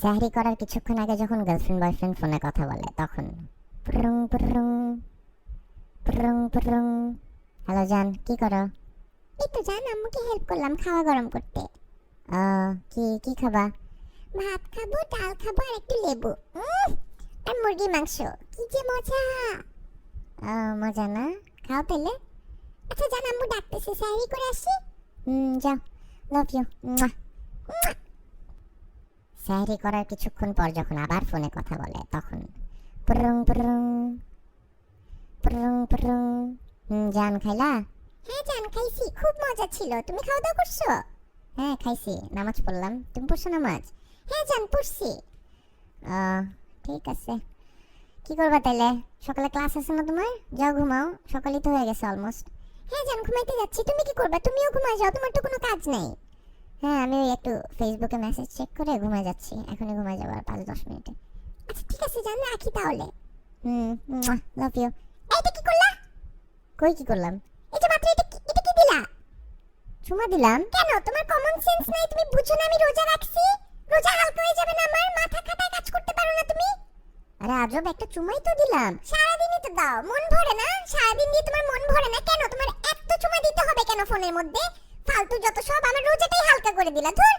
সাহরি করার কিছুক্ষণ আগে যখন গার্লফ্রেন্ড বয়ফ্রেন্ড ফোনে কথা বলে তখন পুরুং পুরুং পুরুং পুরুং। হ্যালো জান, কি করো? এই তো জান, আম্মুকে হেল্প করলাম খাওয়া গরম করতে। কি কি খাবা? ভাত খাবো, ডাল খাবো আর একটু লেবু আর মুরগি মাংস। কি যে মজা! মজা না? খাও তাহলে। আচ্ছা জান, আম্মু ডাকতেছে, সাহরি করে আসি। যাও, লাভ ইউ। সাহরি করার কিছুক্ষণ পর যখন আবার ফোনে কথা বলে তখন পুরুং পুরুং পুরুং পুরুং। জান, খাইলা? হ্যাঁ জান, খাইছি, খুব মজা ছিল। তুমি খাওয়া দাওয়া করছো? হ্যাঁ খাইছি, নামাজ পড়লাম। তুমি পড়ছো নামাজ? হ্যাঁ জান, পড়ছি। ঠিক আছে, কি করবা তাইলে? সকালে ক্লাস আছে না তোমার? যাও ঘুমাও, সকালই তো হয়ে গেছে অলমোস্ট। হ্যাঁ জান, ঘুমাইতে যাচ্ছি। তুমি কি করবা? তুমিও ঘুমায় যাও, তোমার তো কোনো কাজ নেই। হ্যাঁ, আমি একটু ফেসবুকে মেসেজ চেক করে ঘুমায় যাচ্ছি। এখনই ঘুমায় যাবো আর 5-10 মিনিটে। আচ্ছা ঠিক আছে জান, রাখি তাহলে। Love you. এইটা কি করলা? কই কি করলাম? এই যে মাত্র এটা কি দিলা? চুমা দিলাম। কেন, তোমার কমন সেন্স নাই? তুমি বুঝো না আমি রোজা রাখছি? রোজা হালকা হয়ে যাবে না আমার? মাথা খাটায় কাজ করতে পারো না তুমি? আরে আজব, একটা চুমাই তো দিলাম। সারাদিনই তো দাও, মন ভরে না? সারাদিন দিয়ে তোমার মন ভরে না কেন? তোমার এত চুমা দিতে হবে কেন ফোনের মধ্যে? ফালতু যত সব। আমার রোজাটাই হালকা করে দিলা, ধুর।